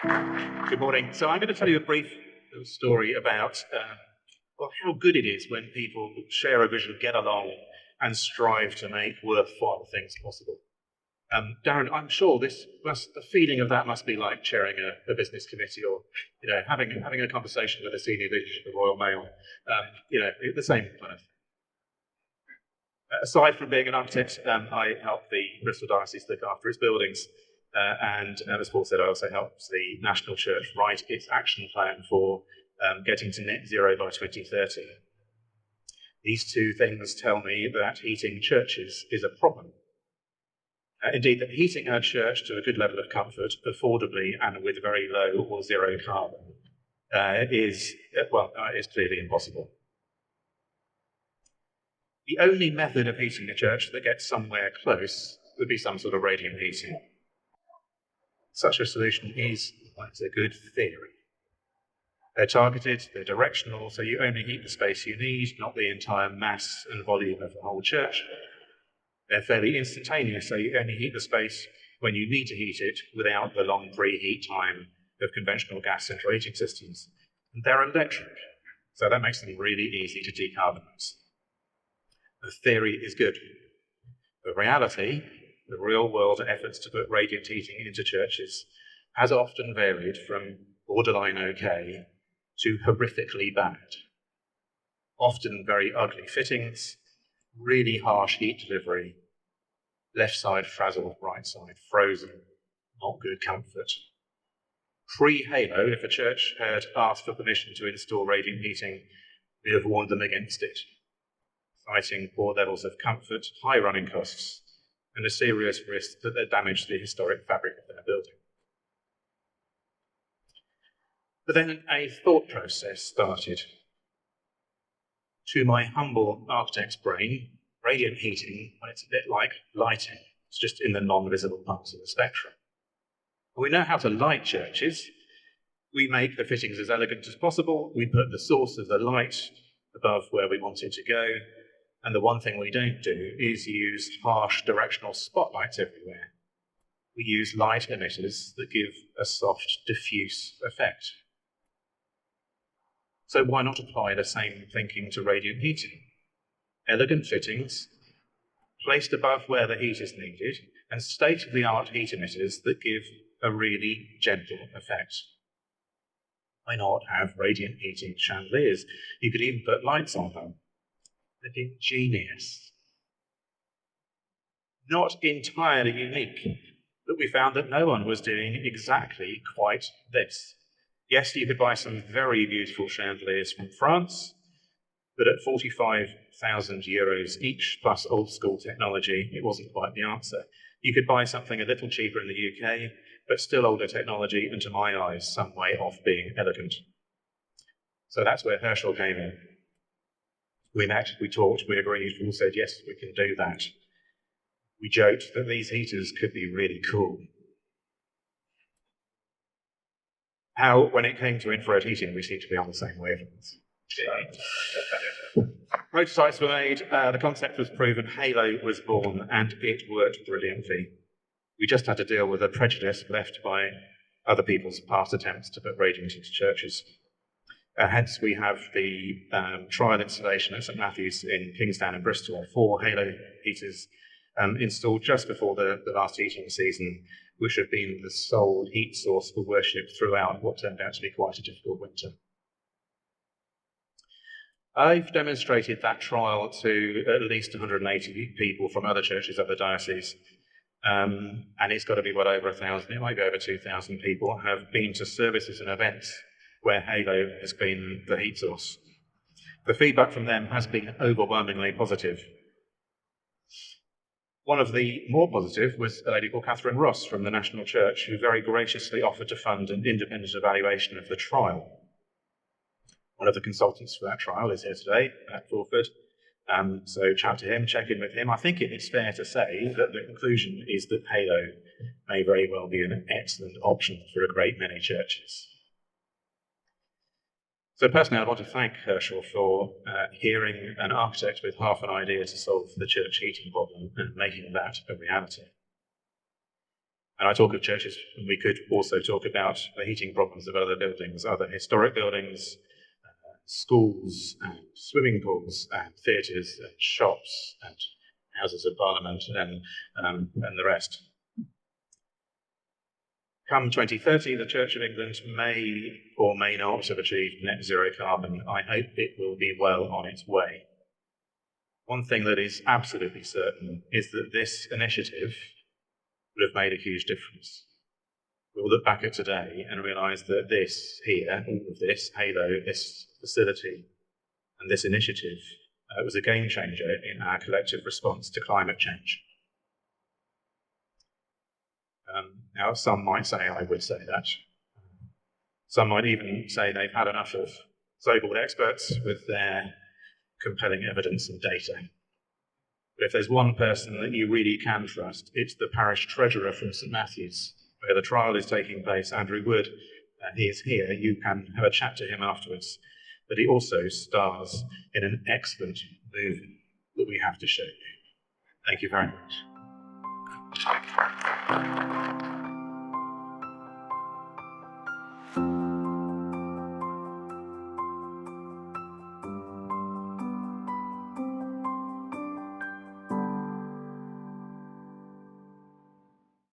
Good morning. So I'm going to tell you a brief story about how good it is when people share a vision, get along, and strive to make worthwhile things possible. Darren, I'm sure the feeling of that must be like chairing a business committee, or having a conversation with a senior leadership of Royal Mail. The same kind of thing. Aside from being an architect, I help the Bristol Diocese look after its buildings. And as Paul said, I also help the National Church write its action plan for getting to net zero by 2030. These two things tell me that heating churches is a problem. Indeed, that heating a church to a good level of comfort, affordably and with very low or zero carbon, is clearly impossible. The only method of heating a church that gets somewhere close would be some sort of radiant heating. Such a solution is quite a good theory. They're targeted, they're directional, so you only heat the space you need, not the entire mass and volume of the whole church. They're fairly instantaneous, so you only heat the space when you need to heat it without the long preheat time of conventional gas central heating systems. And they're electric, so that makes them really easy to decarbonise. The theory is good. The reality, the real-world efforts to put radiant heating into churches has often varied from borderline okay to horrifically bad. Often very ugly fittings, really harsh heat delivery, left side frazzled, right side frozen, not good comfort. Pre-Halo, if a church had asked for permission to install radiant heating, we'd have warned them against it, citing poor levels of comfort, high running costs, and a serious risk that they'd damage the historic fabric of their building. But then a thought process started. To my humble architect's brain, radiant heating, well, it's a bit like lighting. It's just in the non-visible parts of the spectrum. We know how to light churches. We make the fittings as elegant as possible. We put the source of the light above where we want it to go. And the one thing we don't do is use harsh directional spotlights everywhere. We use light emitters that give a soft, diffuse effect. So why not apply the same thinking to radiant heating? Elegant fittings, placed above where the heat is needed, and state-of-the-art heat emitters that give a really gentle effect. Why not have radiant heating chandeliers? You could even put lights on them. Ingenious. Not entirely unique, but we found that no one was doing exactly quite this. Yes, you could buy some very beautiful chandeliers from France, but at 45,000 euros each, plus old school technology, it wasn't quite the answer. You could buy something a little cheaper in the UK, but still older technology, and to my eyes, some way off being elegant. So that's where Herschel came in. We met, we talked, we agreed, we all said, yes, we can do that. We joked that these heaters could be really cool. How, when it came to infrared heating, we seemed to be on the same wavelength. Prototypes were made, the concept was proven, Halo was born, and it worked brilliantly. We just had to deal with the prejudice left by other people's past attempts to put radiant into churches. Hence, we have the trial installation at St Matthew's in Kingsdown in Bristol, 4 Halo heaters installed just before the last heating season, which have been the sole heat source for worship throughout what turned out to be quite a difficult winter. I've demonstrated that trial to at least 180 people from other churches of the diocese, and it's got to be well over 1,000, it might be over 2,000 people have been to services and events where Halo has been the heat source. The feedback from them has been overwhelmingly positive. One of the more positive was a lady called Catherine Ross from the National Church, who very graciously offered to fund an independent evaluation of the trial. One of the consultants for that trial is here today, Matt Fulford. So chat to him, check in with him. I think it's fair to say that the conclusion is that Halo may very well be an excellent option for a great many churches. So personally, I want to thank Herschel for hearing an architect with half an idea to solve the church heating problem and making that a reality. And I talk of churches, and we could also talk about the heating problems of other buildings, other historic buildings, schools and swimming pools and theatres and shops and houses of parliament and the rest. Come 2030, the Church of England may or may not have achieved net zero carbon. I hope it will be well on its way. One thing that is absolutely certain is that this initiative would have made a huge difference. We'll look back at today and realise that this here, all of this, Halo, this facility and this initiative was a game changer in our collective response to climate change. Now, some might say I would say that. Some might even say they've had enough of so-called experts with their compelling evidence and data. But if there's one person that you really can trust, it's the parish treasurer from St Matthew's, where the trial is taking place, Andrew Wood. He is here. You can have a chat to him afterwards. But he also stars in an excellent movie that we have to show you. Thank you very much.